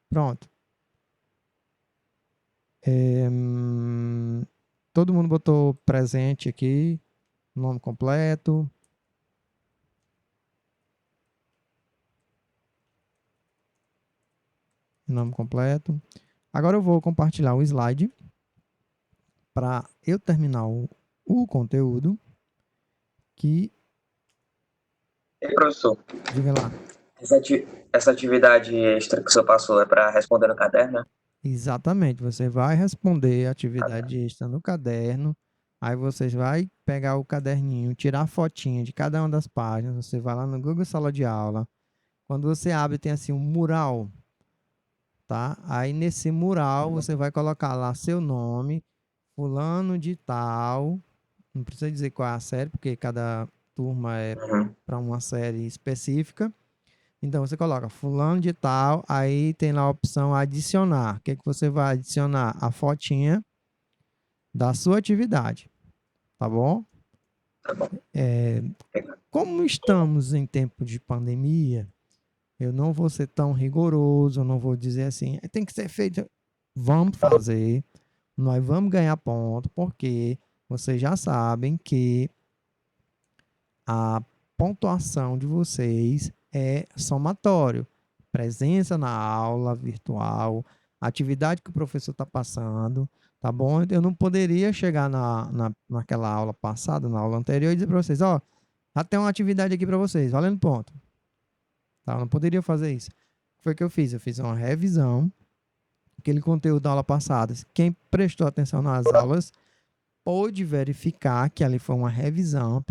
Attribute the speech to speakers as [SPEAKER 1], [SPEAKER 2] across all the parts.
[SPEAKER 1] Pronto. Todo mundo botou presente aqui, nome completo. Nome completo. Agora eu vou compartilhar o slide para eu terminar o conteúdo que,
[SPEAKER 2] E professor,
[SPEAKER 1] diga lá,
[SPEAKER 2] essa atividade extra que o senhor passou é para responder no caderno?
[SPEAKER 1] exatamente, você vai responder a
[SPEAKER 2] Ah, tá.
[SPEAKER 1] atividade extra no caderno, aí você vai pegar o caderninho, tirar a fotinha de cada uma das páginas, você vai lá no Google Sala de Aula, quando você abre tem assim um mural, tá? Aí nesse mural você vai colocar lá seu nome, fulano de tal, não precisa dizer qual é a série, porque cada turma é
[SPEAKER 2] Uhum.
[SPEAKER 1] para uma série específica. Então você coloca fulano de tal, aí tem lá a opção adicionar. O que que você vai adicionar? A fotinha da sua atividade, tá bom?
[SPEAKER 2] Tá bom.
[SPEAKER 1] Como estamos em tempo de pandemia, eu não vou ser tão rigoroso, eu não vou dizer assim, tem que ser feito. Vamos fazer, nós vamos ganhar ponto, porque vocês já sabem que a pontuação de vocês é somatório. Presença na aula virtual, atividade que o professor está passando, tá bom? Eu não poderia chegar naquela aula passada, na aula anterior, e dizer para vocês, ó, já tem uma atividade aqui para vocês, valendo ponto. Tá? Eu não poderia fazer isso. O que foi que eu fiz? Eu fiz uma revisão, aquele conteúdo da aula passada. Quem prestou atenção nas aulas pôde verificar que ali foi uma revisão,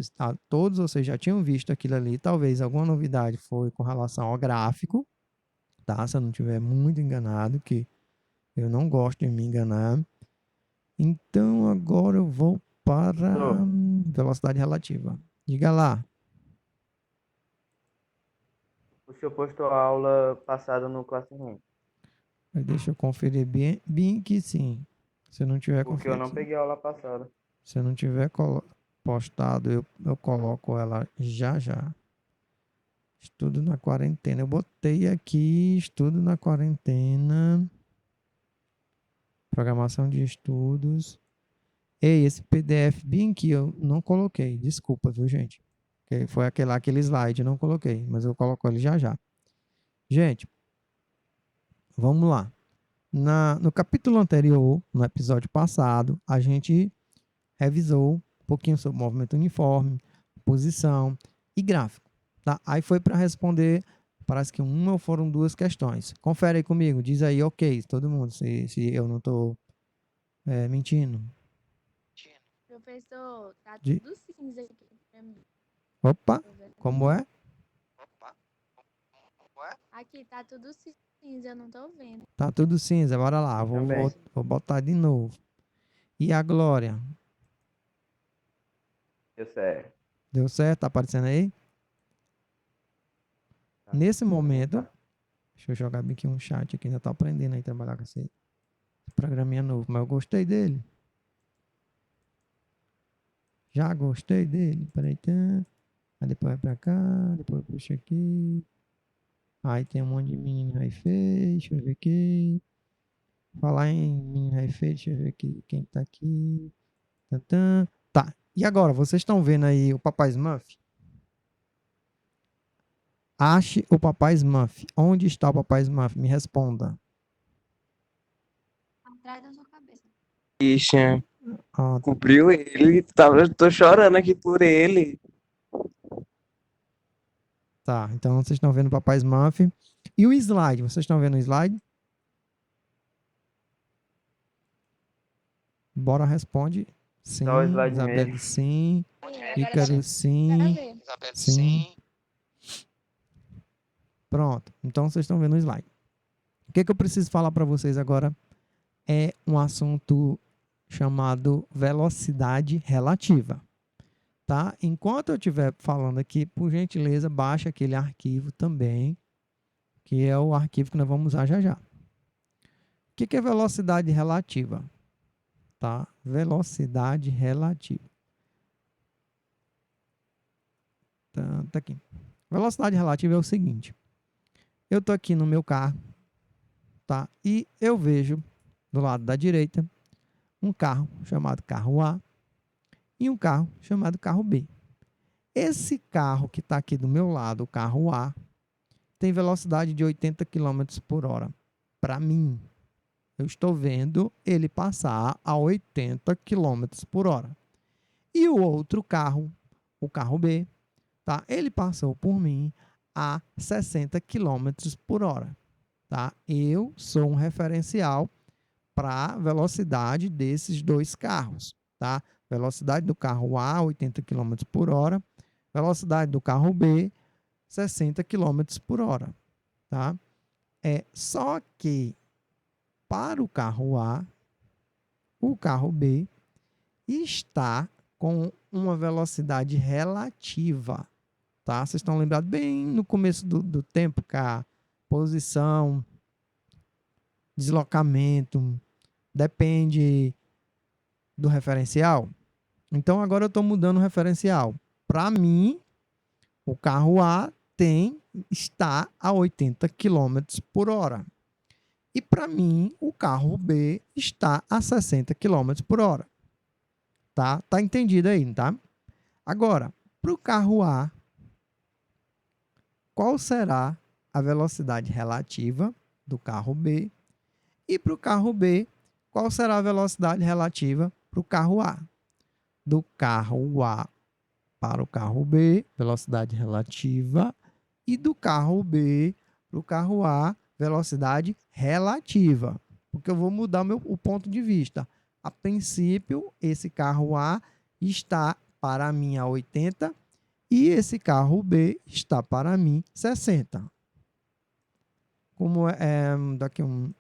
[SPEAKER 1] todos vocês já tinham visto aquilo ali, talvez alguma novidade foi com relação ao gráfico, tá? Se eu não estiver muito enganado, que eu não gosto de me enganar. Então agora eu vou para
[SPEAKER 3] Professor,
[SPEAKER 1] velocidade relativa. Diga lá.
[SPEAKER 3] o senhor postou a aula passada no Classroom,
[SPEAKER 1] Deixa eu conferir bem que sim. Se eu não tiver
[SPEAKER 3] porque eu
[SPEAKER 1] conferir,
[SPEAKER 3] não peguei a aula passada.
[SPEAKER 1] se eu não tiver postado, eu coloco ela já já. Estudo na quarentena. Eu botei aqui estudo na quarentena, programação de estudos. Ei, esse PDF bem aqui eu não coloquei. Desculpa, viu, gente? Que foi aquele slide, eu não coloquei, mas eu coloco ele já já. Gente, vamos lá. No capítulo anterior, no episódio passado, a gente revisou um pouquinho sobre movimento uniforme, posição e gráfico. Tá? Aí foi para responder, parece que uma ou foram duas questões. Confere aí comigo, diz aí, ok, todo mundo, se eu não estou mentindo.
[SPEAKER 4] Professor, tá
[SPEAKER 1] De,
[SPEAKER 4] tudo cinza aqui pra mim.
[SPEAKER 1] opa,
[SPEAKER 4] Tô vendo.
[SPEAKER 1] como é?
[SPEAKER 4] Aqui tá tudo cinza, eu não tô vendo.
[SPEAKER 1] Tá tudo cinza, bora lá,
[SPEAKER 3] Aqui também.
[SPEAKER 1] vou botar de novo. E a Glória?
[SPEAKER 3] Deu certo.
[SPEAKER 1] Deu certo? Tá aparecendo aí?
[SPEAKER 3] Tá.
[SPEAKER 1] Nesse
[SPEAKER 3] Pra mim
[SPEAKER 1] momento,
[SPEAKER 3] tá.
[SPEAKER 1] deixa eu jogar bem aqui um chat aqui, ainda tô aprendendo aí a trabalhar com esse programinha novo, mas eu gostei dele. Já gostei dele. Peraí, tá. Aí depois vai pra cá, depois puxa aqui. Aí tem um monte de menino aí fez, deixa eu ver aqui. Falar em menino aí fez, deixa eu ver aqui quem tá aqui. Tantã. Tá. E agora, vocês estão vendo aí o Papai Smurf? Ache o Papai Smurf. Onde está o Papai Smurf? Me responda.
[SPEAKER 4] Atrás da sua cabeça.
[SPEAKER 3] Christian,
[SPEAKER 1] Ah,
[SPEAKER 3] cobriu ele. Tô chorando aqui por ele.
[SPEAKER 1] tá. Então vocês estão vendo o Papai Smurf. E o slide? Vocês estão vendo o slide? Bora responde.
[SPEAKER 3] Só o
[SPEAKER 1] Sim.
[SPEAKER 3] slide mesmo.
[SPEAKER 1] Isabelle, sim.
[SPEAKER 4] Agora
[SPEAKER 1] Ícaro,
[SPEAKER 4] pra
[SPEAKER 1] sim.
[SPEAKER 4] ver.
[SPEAKER 1] Sim. Pronto. Então vocês estão vendo o slide. O que eu preciso falar para vocês agora é um assunto chamado velocidade relativa, tá? Enquanto eu estiver falando aqui, por gentileza, baixa aquele arquivo também, que é o arquivo que nós vamos usar já já. O que é velocidade relativa? Tá? Velocidade relativa. Tá aqui. Velocidade relativa é o seguinte: eu tô aqui no meu carro, tá? E eu vejo do lado da direita um carro chamado carro A e um carro chamado carro B. Esse carro que está aqui do meu lado, o carro A, tem velocidade de 80 km por hora. Para mim, eu estou vendo ele passar a 80 km por hora. E o outro carro, o carro B, tá? Ele passou por mim a 60 km por hora. Tá? Eu sou um referencial para a velocidade desses dois carros. Tá? Velocidade do carro A, 80 km por hora. Velocidade do carro B, 60 km por hora. Tá? Só que para o carro A, o carro B está com uma velocidade relativa. Tá? Vocês estão lembrados bem no começo do tempo que a posição, deslocamento, depende do referencial. Então agora eu estou mudando o referencial. Para mim, o carro A está a 80 km por hora. E para mim, o carro B está a 60 km por hora. Tá? Tá entendido aí, tá? Agora, para o carro A, qual será a velocidade relativa do carro B? E para o carro B, qual será a velocidade relativa para o carro A? Do carro A para o carro B, velocidade relativa. E do carro B para o carro A, velocidade relativa. Porque eu vou mudar o ponto de vista. A princípio, esse carro A está para mim a 80 e esse carro B está para mim 60. Como daqui um...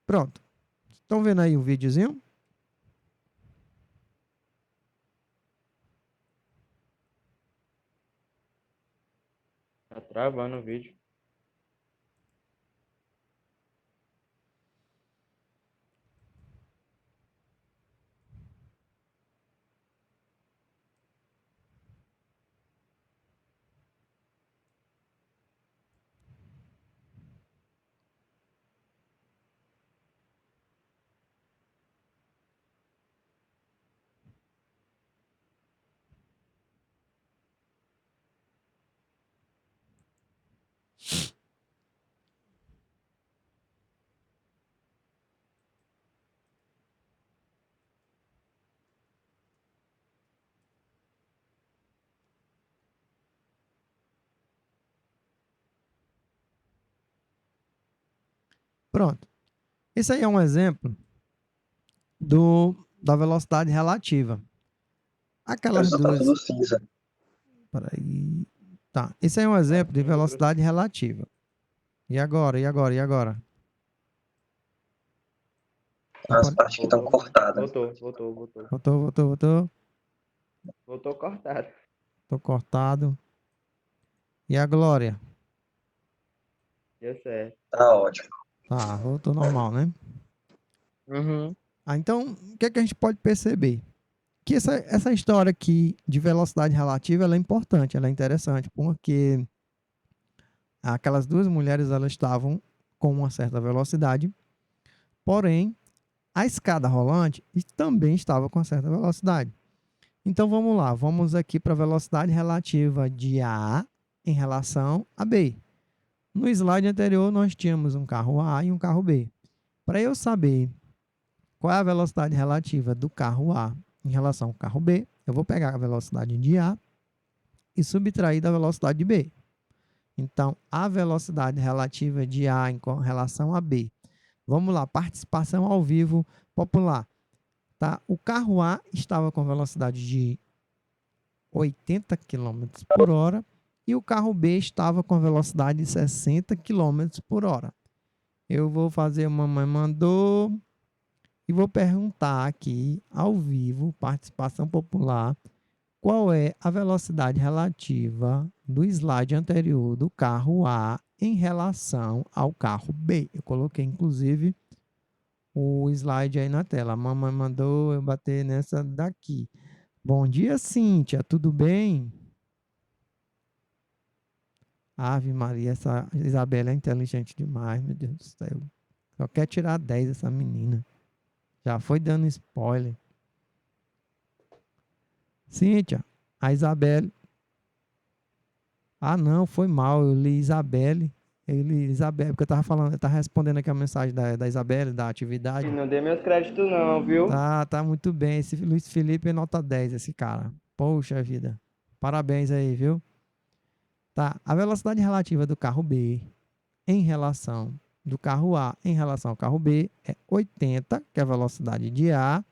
[SPEAKER 1] Pronto. Estão vendo aí o videozinho?
[SPEAKER 3] Tá travando o vídeo.
[SPEAKER 1] Pronto. Esse aí é um exemplo da velocidade relativa. Aquelas
[SPEAKER 2] Só tá
[SPEAKER 1] duas...
[SPEAKER 2] tudo cinza.
[SPEAKER 1] Peraí. Tá. Esse aí é um exemplo de velocidade relativa. E agora? E agora? E agora?
[SPEAKER 2] As partes que estão cortadas.
[SPEAKER 3] Voltou.
[SPEAKER 1] Voltou.
[SPEAKER 3] Voltou cortado.
[SPEAKER 1] Tô cortado. E a Glória?
[SPEAKER 3] Deu certo.
[SPEAKER 2] Tá ótimo.
[SPEAKER 1] Tá, voltou normal, né?
[SPEAKER 3] Uhum.
[SPEAKER 1] Então, o que é que a gente pode perceber? Que essa história aqui de velocidade relativa, ela é importante, ela é interessante, porque aquelas duas mulheres, elas estavam com uma certa velocidade, porém, a escada rolante também estava com uma certa velocidade. Então, vamos lá, vamos aqui para a velocidade relativa de A em relação a B. No slide anterior, nós tínhamos um carro A e um carro B. Para eu saber qual é a velocidade relativa do carro A em relação ao carro B, eu vou pegar a velocidade de A e subtrair da velocidade de B. Então, a velocidade relativa de A em relação a B. Vamos lá, participação ao vivo popular. Tá? O carro A estava com velocidade de 80 km por hora e o carro B estava com velocidade de 60 km por hora. Eu vou fazer mamãe mandou e vou perguntar aqui ao vivo, participação popular, qual é a velocidade relativa do slide anterior do carro A em relação ao carro B. Eu coloquei, inclusive, o slide aí na tela. A mamãe mandou eu bater nessa daqui. Bom dia, Cíntia. Tudo bem? Ave Maria, essa Isabela é inteligente demais, meu Deus do céu. Só quer tirar 10 essa menina. Já foi dando spoiler. Cíntia, a Isabelle. Ah, não, foi mal. Eu li Isabelle. Eu li Isabelle, porque eu tava respondendo aqui a mensagem da Isabelle, da atividade.
[SPEAKER 3] Não dê meus créditos não, viu?
[SPEAKER 1] Tá muito bem. Esse Luiz Felipe é nota 10, esse cara. Poxa vida. Parabéns aí, viu? Tá. A velocidade relativa do carro B em relação do carro A em relação ao carro B é 80, que é a velocidade de A,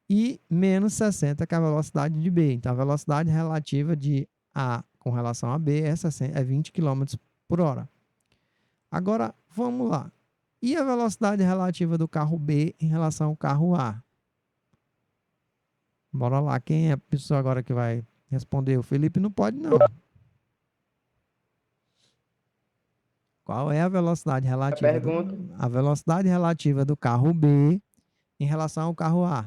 [SPEAKER 1] e menos 60, que é a velocidade de B. Então, a velocidade relativa de A com relação a B é 20 km por hora. Agora, vamos lá. E a velocidade relativa do carro B em relação ao carro A? Bora lá. Quem é a pessoa agora que vai responder? O Felipe não pode, não. Qual é a velocidade relativa
[SPEAKER 3] pergunta.
[SPEAKER 1] a velocidade relativa do carro B em relação ao carro A?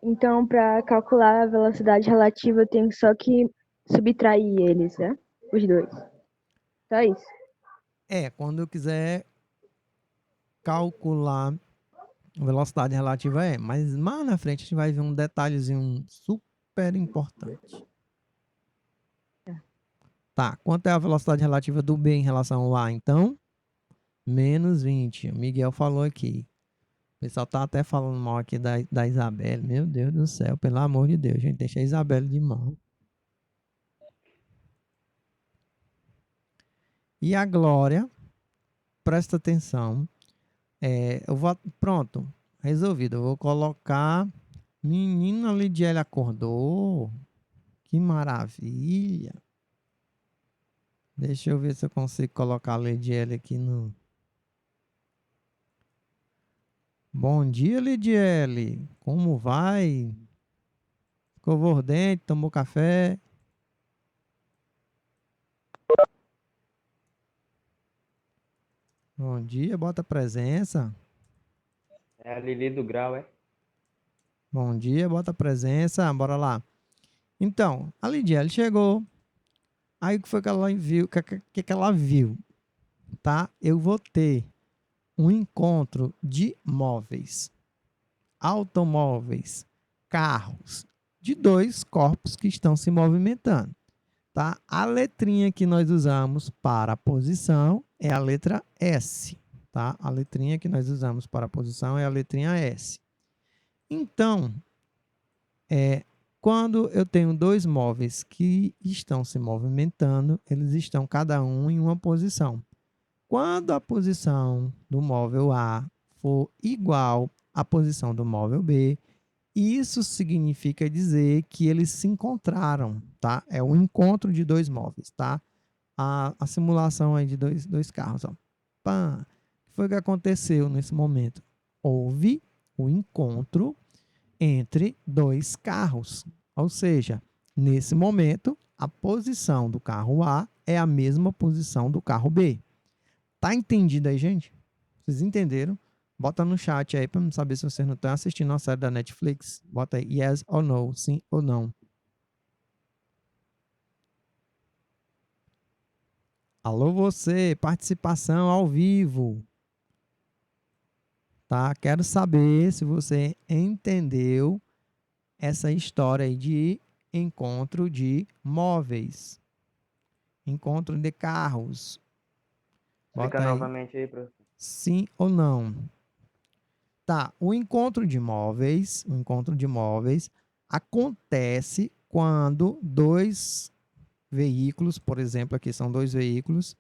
[SPEAKER 5] Então, para calcular a velocidade relativa, eu tenho só que subtrair eles, né? Os dois. Só isso.
[SPEAKER 1] Quando eu quiser calcular a velocidade relativa mas mais na frente a gente vai ver um detalhezinho super importante. Tá, quanto é a velocidade relativa do B em relação ao A, então? Menos 20. O Miguel falou aqui. O pessoal tá até falando mal aqui da Isabelle. Meu Deus do céu, pelo amor de Deus, gente, deixa a Isabelle de mão. E a Glória, presta atenção. Pronto, resolvido. Eu vou colocar. Menina Lidiele acordou. Que maravilha. Deixa eu ver se eu consigo colocar a Lidiele aqui no. Bom dia, Lidiele. Como vai? Escovou os dentes, tomou café? Bom dia, bota presença.
[SPEAKER 3] É a Lili do Grau, é?
[SPEAKER 1] Bom dia, bota presença. Bora lá. Então, a Lidiele chegou. Aí o que foi que ela viu? O que ela viu? Tá? Eu vou ter um encontro de móveis, automóveis, carros, de dois corpos que estão se movimentando. Tá? A letrinha que nós usamos para a posição é a letra S. Tá? A letrinha que nós usamos para a posição é a letrinha S. Então, quando eu tenho dois móveis que estão se movimentando, eles estão cada um em uma posição. Quando a posição do móvel A for igual à posição do móvel B, isso significa dizer que eles se encontraram, tá? É o encontro de dois móveis, tá? A simulação aí de dois carros, ó. Pã. O que foi que aconteceu nesse momento? Houve o encontro entre dois carros. Ou seja, nesse momento, a posição do carro A é a mesma posição do carro B. Tá entendido aí, gente? Vocês entenderam? Bota no chat aí para eu saber se vocês não estão assistindo a série da Netflix. Bota aí yes ou no, sim ou não. Alô você, participação ao vivo. Tá? Quero saber se você entendeu essa história aí de encontro de móveis. Encontro de carros.
[SPEAKER 3] Explica
[SPEAKER 1] Bota aí
[SPEAKER 3] novamente aí, professor.
[SPEAKER 1] sim ou não. Tá, o encontro de móveis acontece quando dois veículos, por exemplo, aqui são dois veículos,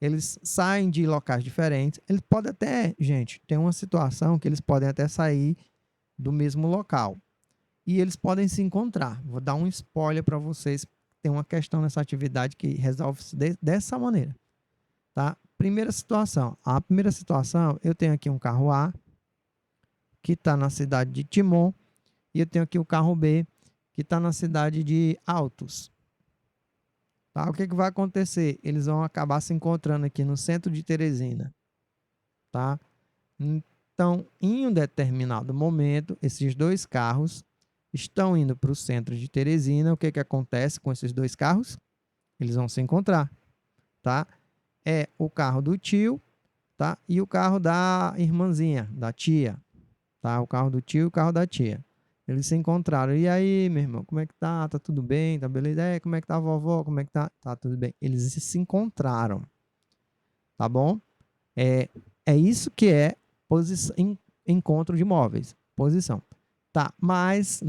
[SPEAKER 1] eles saem de locais diferentes. Eles podem até, gente, tem uma situação que eles podem até sair do mesmo local e eles podem se encontrar. Vou dar um spoiler para vocês. Tem uma questão nessa atividade que resolve-se dessa maneira, tá? Primeira situação. A primeira situação, eu tenho aqui um carro A que está na cidade de Timon, e eu tenho aqui o carro B, que está na cidade de Altos. Tá? O que vai acontecer? Eles vão acabar se encontrando aqui no centro de Teresina. Tá? Então, em um determinado momento, esses dois carros estão indo para o centro de Teresina. O que que acontece com esses dois carros? Eles vão se encontrar, tá? É o carro do tio, tá? E o carro da irmãzinha, da tia, tá? O carro do tio e o carro da tia. Eles se encontraram. E aí, meu irmão, como é que tá? Tá tudo bem? Tá beleza? Como é que tá a vovó? Como é que tá? Tá tudo bem. Eles se encontraram, tá bom? É isso que é encontro de móveis. Posição. Tá, mas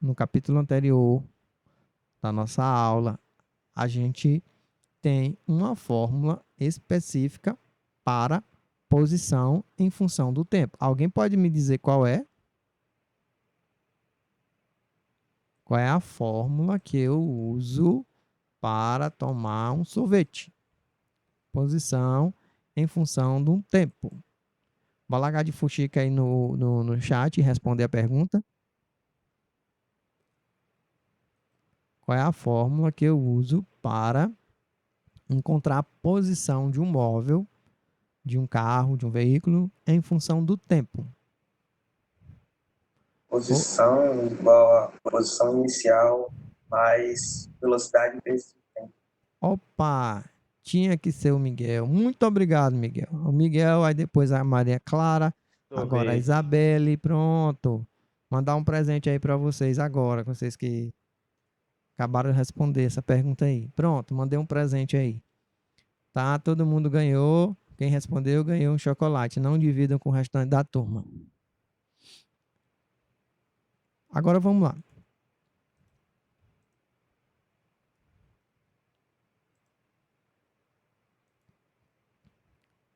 [SPEAKER 1] no capítulo anterior da nossa aula, a gente tem uma fórmula específica para posição em função do tempo. Alguém pode me dizer qual é? Qual é a fórmula que eu uso para tomar um sorvete? Posição em função do tempo. Vou largar de fuxica aí no chat e responder a pergunta. Qual é a fórmula que eu uso para encontrar a posição de um móvel, de um carro, de um veículo, em função do tempo?
[SPEAKER 2] Posição igual a posição inicial mais velocidade vezes tempo.
[SPEAKER 1] Opa! Tinha que ser o Miguel. Muito obrigado, Miguel. O Miguel, aí depois a Maria Clara, agora a
[SPEAKER 3] Sorvete.
[SPEAKER 1] Isabelle, pronto. Mandar um presente aí para vocês agora, vocês que acabaram de responder essa pergunta aí. Pronto, mandei um presente aí. Tá? Todo mundo ganhou. Quem respondeu ganhou um chocolate. Não dividam com o restante da turma. Agora vamos lá.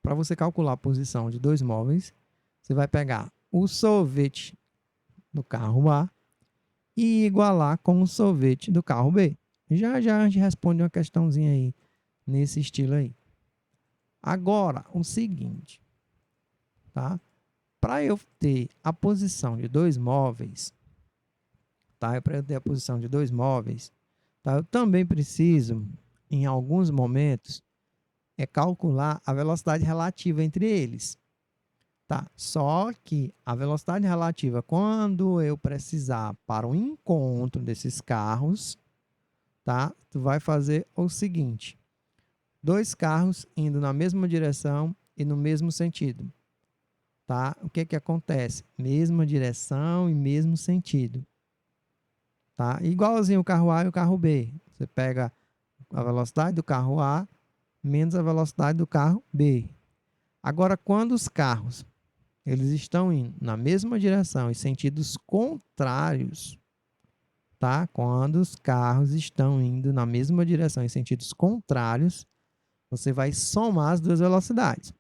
[SPEAKER 1] Para você calcular a posição de dois móveis, você vai pegar o sorvete do carro A e igualar com o sorvete do carro B. Já já a gente responde uma questãozinha aí, nesse estilo aí. Agora, o seguinte, tá? Para eu ter a posição de dois móveis, tá? Para eu ter a posição de dois móveis, tá? Eu também preciso, em alguns momentos, calcular a velocidade relativa entre eles. Tá? Só que a velocidade relativa, quando eu precisar para o encontro desses carros, tá? Tu vai fazer o seguinte: dois carros indo na mesma direção e no mesmo sentido, tá? O que que acontece? Mesma direção e mesmo sentido, tá? Igualzinho o carro A e o carro B. Você pega a velocidade do carro A menos a velocidade do carro B. Agora, quando os carros eles estão indo na mesma direção e sentidos contrários, tá? Quando os carros estão indo na mesma direção em sentidos contrários, você vai somar as duas velocidades,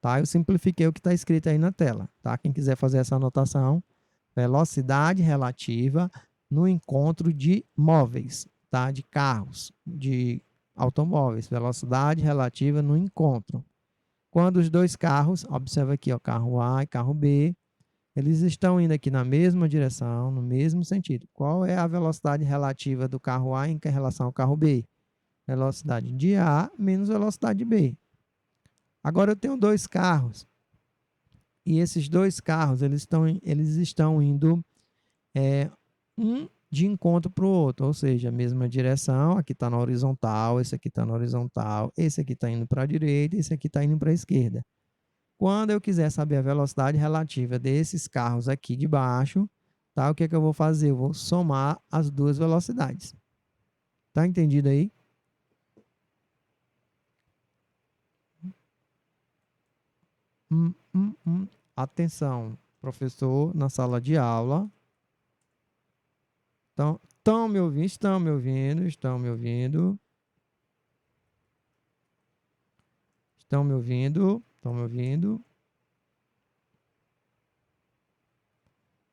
[SPEAKER 1] tá? Eu simplifiquei o que está escrito aí na tela, tá? Quem quiser fazer essa anotação, velocidade relativa no encontro de móveis, tá? De carros, de automóveis, velocidade relativa no encontro. Quando os dois carros, observa aqui, ó, carro A e carro B, eles estão indo aqui na mesma direção, no mesmo sentido. Qual é a velocidade relativa do carro A em relação ao carro B? Velocidade de A menos velocidade de B. Agora eu tenho dois carros. E esses dois carros, eles estão indo um de encontro para o outro. Ou seja, a mesma direção. Aqui está na horizontal, esse aqui está na horizontal. Esse aqui está indo para a direita, esse aqui está indo para a esquerda. Quando eu quiser saber a velocidade relativa desses carros aqui de baixo, tá? O que é que eu vou fazer? Eu vou somar as duas velocidades. Tá entendido aí? Atenção, professor, na sala de aula. Então, estão me ouvindo? Estão me ouvindo? Estão me ouvindo? Estão me ouvindo? Estão me ouvindo?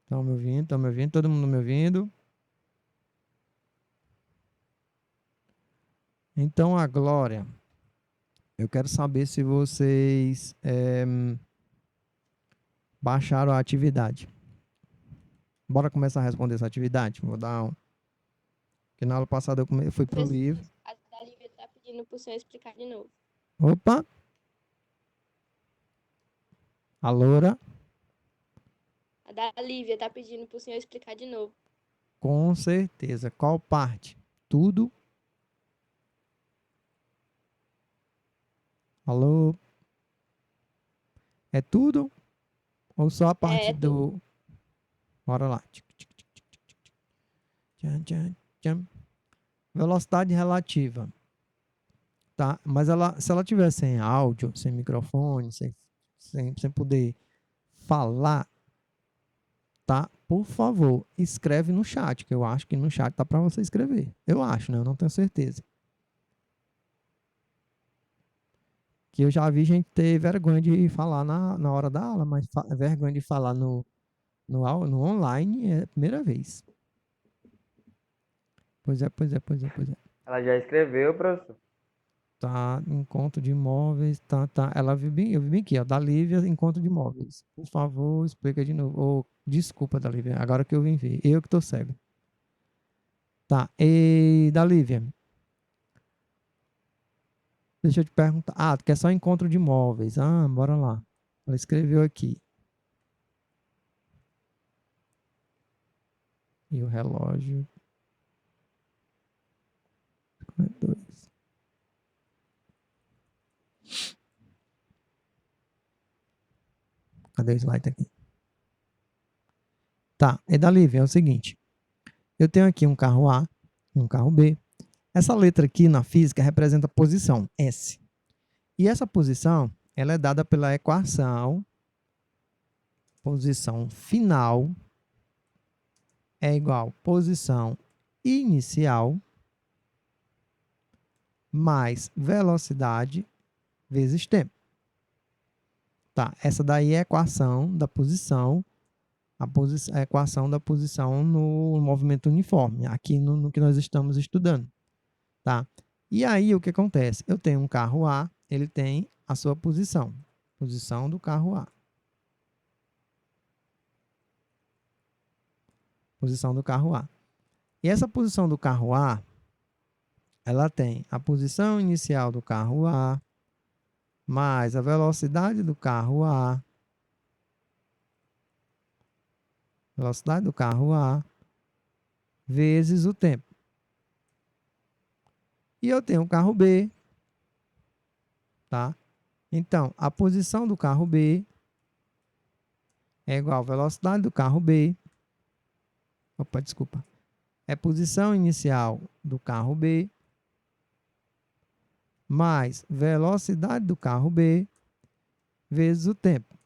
[SPEAKER 1] Estão me ouvindo? Estão me ouvindo? Todo mundo me ouvindo? Então, a Glória, eu quero saber se vocês baixaram a atividade. Bora começar a responder essa atividade? Vou dar um. Porque na aula passada eu fui pro livro.
[SPEAKER 6] A Dalívia tá pedindo pro senhor explicar de novo.
[SPEAKER 1] Opa! A Loura.
[SPEAKER 6] A da Lívia tá pedindo pro senhor explicar de novo.
[SPEAKER 1] Com certeza. Qual parte? Tudo? Alô? É tudo? Ou só a parte
[SPEAKER 6] É tudo.
[SPEAKER 1] do... Bora lá. Tchan, tchan, tchan. Velocidade relativa. Tá? Mas se ela tiver sem áudio, sem microfone, sem poder falar, tá? Por favor, escreve no chat, que eu acho que no chat tá para você escrever. Eu acho, né? Eu não tenho certeza. Que eu já vi gente ter vergonha de falar na hora da aula, mas vergonha de falar no online é a primeira vez. Pois é, pois é, pois é, pois é.
[SPEAKER 3] Ela já escreveu, professor.
[SPEAKER 1] Tá, encontro de imóveis, tá. Eu vi bem aqui, ó, da Lívia, encontro de imóveis. Por favor, explica de novo. Oh, desculpa, da Lívia, agora que eu vim ver. Eu que tô cego. Tá, e da Lívia. Deixa eu te perguntar. Ah, tu quer só encontro de imóveis. Ah, bora lá. Ela escreveu aqui. E o relógio. 52. Cadê o slide aqui? Tá, e da Lívia é o seguinte. Eu tenho aqui um carro A e um carro B. Essa letra aqui na física representa a posição, S. E essa posição, ela é dada pela equação posição final é igual posição inicial mais velocidade vezes tempo. Tá, essa daí é a equação da posição, a equação da posição no movimento uniforme, aqui no que nós estamos estudando. Tá? E aí o que acontece? Eu tenho um carro A, ele tem a sua posição do carro A. Posição do carro A. E essa posição do carro A, ela tem a posição inicial do carro A, mais a velocidade do carro A, vezes o tempo. E eu tenho o carro B, tá? Então, a posição do carro B é igual à velocidade do carro B. Opa, desculpa. É posição inicial do carro B mais velocidade do carro B vezes o tempo.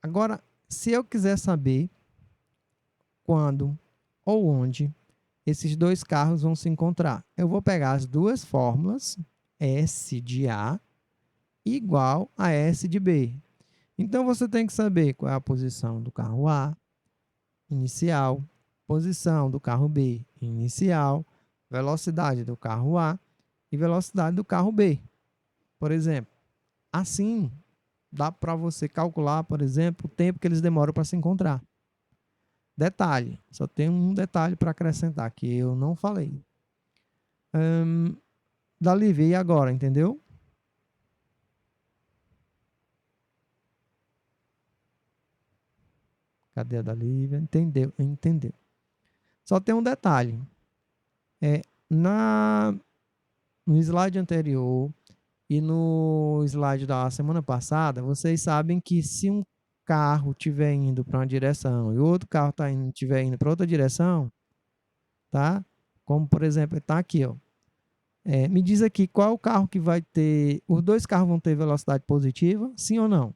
[SPEAKER 1] Agora, se eu quiser saber quando ou onde esses dois carros vão se encontrar, eu vou pegar as duas fórmulas, S de A igual a S de B. Então, você tem que saber qual é a posição do carro A inicial, posição do carro B inicial, velocidade do carro A e velocidade do carro B. Por exemplo, assim dá para você calcular, por exemplo, o tempo que eles demoram para se encontrar. Detalhe, só tem um detalhe para acrescentar que eu não falei. Da Lívia, e agora, entendeu? Cadê a da Lívia? Entendeu, entendeu. Só tem um detalhe. No slide anterior e no slide da semana passada, vocês sabem que se um carro estiver indo para uma direção e o outro carro estiver indo para outra direção, tá? Como, por exemplo, está aqui, ó. Me diz aqui qual o carro que vai ter... Os dois carros vão ter velocidade positiva, sim ou não?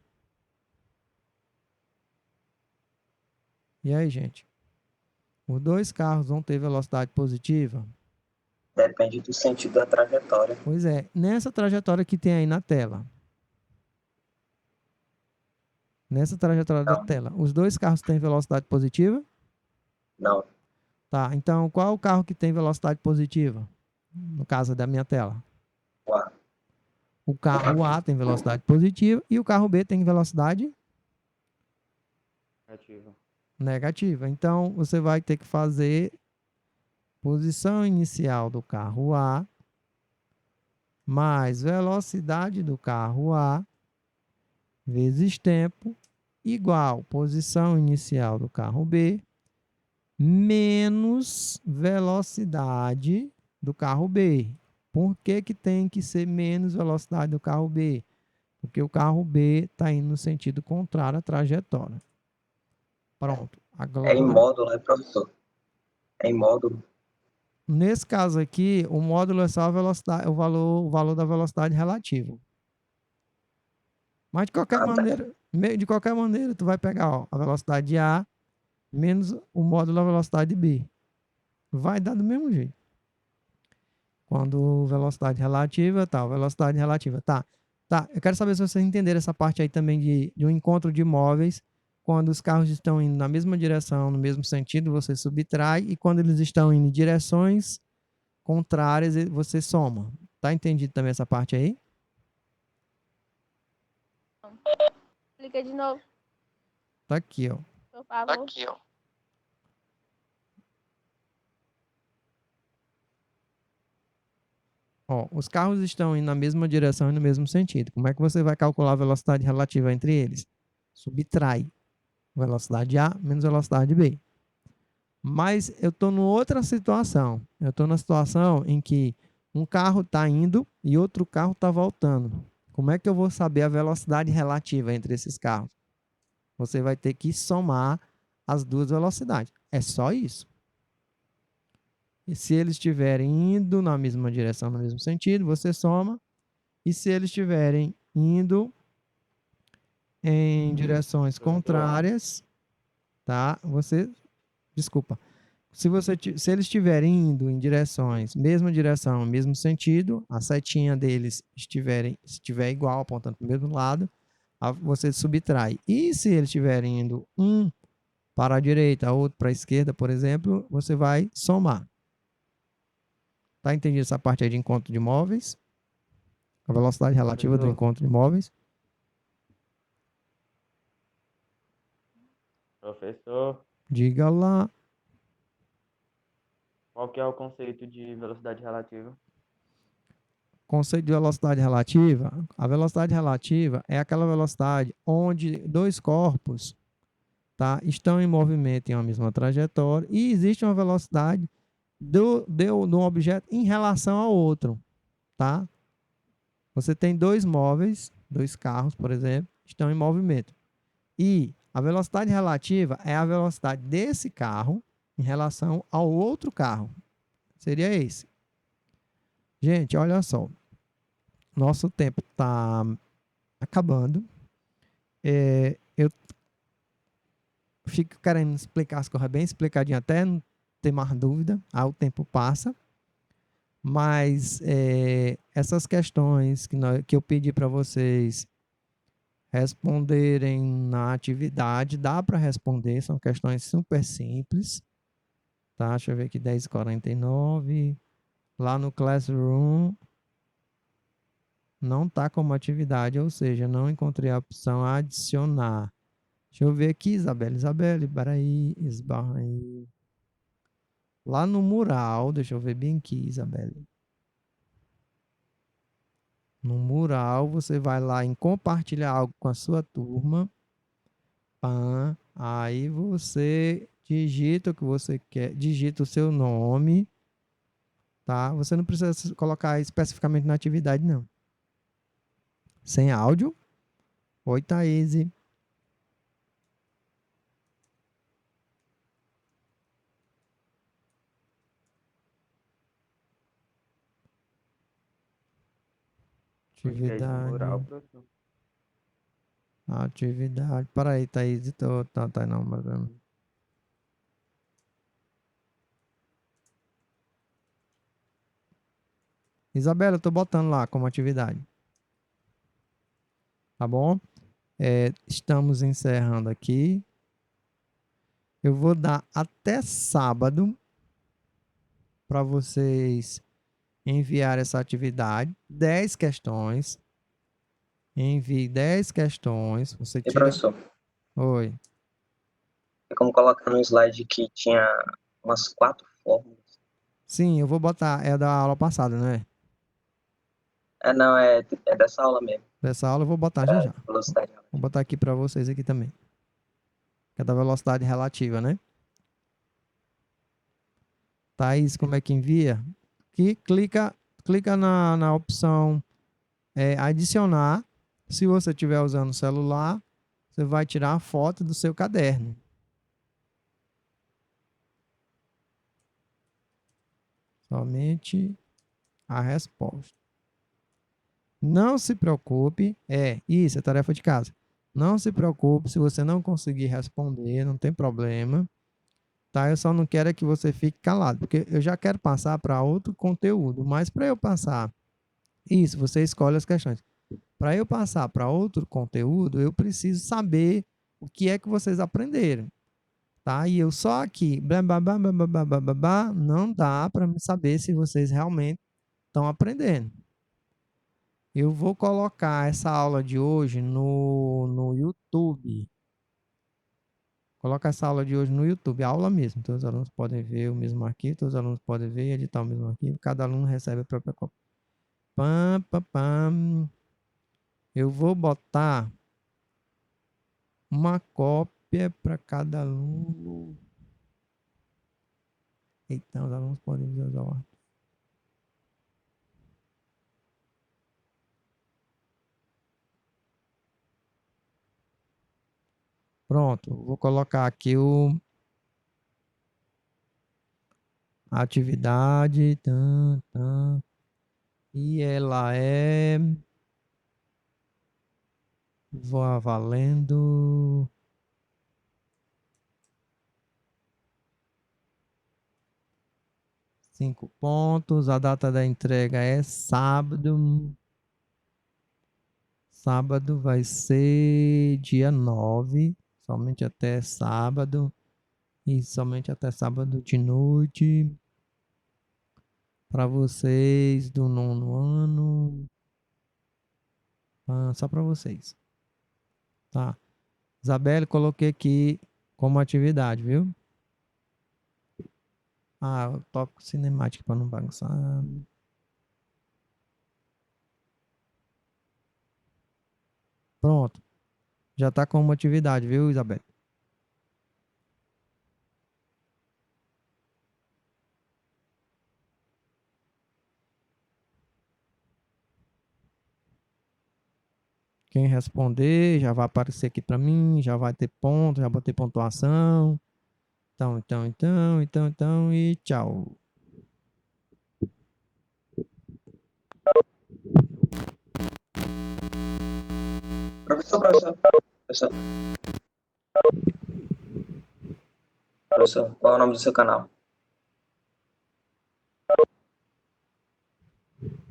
[SPEAKER 1] E aí, gente? Os dois carros vão ter velocidade positiva?
[SPEAKER 2] Depende do sentido da trajetória.
[SPEAKER 1] Pois é, nessa trajetória que tem aí na tela. Nessa trajetória da tela, os dois carros têm velocidade positiva?
[SPEAKER 2] Não.
[SPEAKER 1] Tá, então qual o carro que tem velocidade positiva? No caso da minha tela.
[SPEAKER 2] O A.
[SPEAKER 1] O carro A tem velocidade positiva e o carro B tem velocidade negativa. Então, você vai ter que fazer posição inicial do carro A mais velocidade do carro A vezes tempo igual posição inicial do carro B menos velocidade do carro B. Por que que tem que ser menos velocidade do carro B? Porque o carro B está indo no sentido contrário à trajetória. Pronto.
[SPEAKER 2] É em
[SPEAKER 1] Agora,
[SPEAKER 2] módulo, né, professor? É em módulo.
[SPEAKER 1] nesse caso aqui, o módulo é só a velocidade, o valor da velocidade relativa. Mas
[SPEAKER 2] Ah, tá.
[SPEAKER 1] de qualquer maneira, tu vai pegar, ó, a velocidade de A menos o módulo da velocidade de B. Vai dar do mesmo jeito. Quando velocidade relativa, tá, velocidade relativa, tá. Tá, eu quero saber se vocês entenderam essa parte aí também de um encontro de móveis. Quando os carros estão indo na mesma direção, no mesmo sentido, você subtrai, e quando eles estão indo em direções contrárias, você soma. Tá entendido também essa parte aí?
[SPEAKER 6] Explica de novo,
[SPEAKER 1] Tá aqui, ó.
[SPEAKER 6] por favor.
[SPEAKER 1] Ó, os carros estão indo na mesma direção e no mesmo sentido. Como é que você vai calcular a velocidade relativa entre eles? Subtrai velocidade A menos velocidade B. Mas eu estou numa outra situação. Eu estou na situação em que um carro está indo e outro carro está voltando. Como é que eu vou saber a velocidade relativa entre esses carros? Você vai ter que somar as duas velocidades. É só isso. E se eles estiverem indo na mesma direção, no mesmo sentido, você soma. E se eles estiverem indo em direções contrárias, tá? Desculpa. Se eles estiverem indo em direções, mesma direção, mesmo sentido, a setinha deles estiver igual, apontando para o mesmo lado, você subtrai. E se eles estiverem indo um para a direita, outro para a esquerda, por exemplo, você vai somar. Tá entendido essa parte aí de encontro de móveis? A velocidade relativa do encontro de móveis?
[SPEAKER 3] Professor,
[SPEAKER 1] Diga lá.
[SPEAKER 3] qual que é o conceito de velocidade relativa?
[SPEAKER 1] Conceito de velocidade relativa. A velocidade relativa é aquela velocidade onde dois corpos, tá, estão em movimento em uma mesma trajetória e existe uma velocidade do objeto em relação ao outro, tá? Você tem dois móveis, dois carros, por exemplo, estão em movimento. E a velocidade relativa é a velocidade desse carro em relação ao outro carro. Seria esse. Gente, olha só. Nosso tempo está acabando. Eu fico querendo explicar as coisas bem explicadinho até não ter mais dúvida. O tempo passa. Mas essas questões que eu pedi para vocês responderem na atividade, dá para responder. São questões super simples. Tá? Deixa eu ver aqui, 10h49. Lá no Classroom não está como atividade, ou seja, não encontrei a opção adicionar. Deixa eu ver aqui, Isabelle, peraí, esbarra aí. Lá no mural, deixa eu ver bem aqui, Isabelle. No mural, você vai lá em compartilhar algo com a sua turma. Pã, aí você digita o que você quer, digita o seu nome, tá? Você não precisa colocar especificamente na atividade, não. Sem áudio. Oi, Thaís.
[SPEAKER 3] Acho que é esse mural,
[SPEAKER 1] Atividade.
[SPEAKER 3] professor.
[SPEAKER 1] Atividade. Para aí, Thaís. Tá, não, mas... Isabela, eu tô botando lá como atividade. Tá bom? Estamos encerrando aqui. Eu vou dar até sábado para vocês enviar essa atividade. 10 questões. Envie 10 questões. Você
[SPEAKER 2] E,
[SPEAKER 1] tira...
[SPEAKER 2] professor,
[SPEAKER 1] Oi.
[SPEAKER 2] tem como colocar no slide que tinha umas 4 fórmulas?
[SPEAKER 1] Sim, eu vou botar. É da aula passada, né?
[SPEAKER 2] Não, é dessa aula mesmo.
[SPEAKER 1] Dessa aula eu vou botar já já.
[SPEAKER 2] Velocidade
[SPEAKER 1] Vou botar aqui para vocês aqui também. que é da velocidade relativa, né? Thaís, como é que envia? Clica na opção adicionar. Se você estiver usando o celular, você vai tirar a foto do seu caderno. Somente a resposta. Não se preocupe. Isso é tarefa de casa. Não se preocupe se você não conseguir responder, não tem problema. Tá? Eu só não quero que você fique calado, porque eu já quero passar para outro conteúdo. Mas para eu passar, isso, você escolhe as questões. Para eu passar para outro conteúdo, eu preciso saber o que é que vocês aprenderam. Tá? E eu só aqui, blá, blá, blá, blá, blá, blá, blá, blá, blá, não dá para saber se vocês realmente estão aprendendo. Eu vou colocar essa aula de hoje no YouTube. Coloca essa aula de hoje no YouTube, a aula mesmo. Todos os alunos podem ver o mesmo arquivo, todos os alunos podem ver e editar o mesmo arquivo. Cada aluno recebe a própria cópia. Pam, pam, pam. Eu vou botar uma cópia para cada aluno. Então, os alunos podem visualizar o arquivo. Pronto, vou colocar aqui a atividade. E ela é valendo 5 pontos. A data da entrega é sábado. Sábado vai ser dia 9, somente até sábado. E somente até sábado de noite. Para vocês do 9º ano. Só para vocês. Tá. Isabelle, coloquei aqui como atividade, viu? O tópico cinemático para não bagunçar. Pronto. Já tá como atividade, viu, Isabelle? Quem responder já vai aparecer aqui para mim, já vai ter ponto, já botei pontuação. Então e tchau.
[SPEAKER 2] Professor, qual é o nome do seu canal?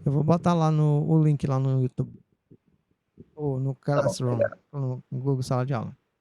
[SPEAKER 1] Eu vou botar lá o link lá no YouTube. Ou no
[SPEAKER 2] Tá bom,
[SPEAKER 1] Classroom,
[SPEAKER 2] obrigado.
[SPEAKER 1] no Google Sala de Aula.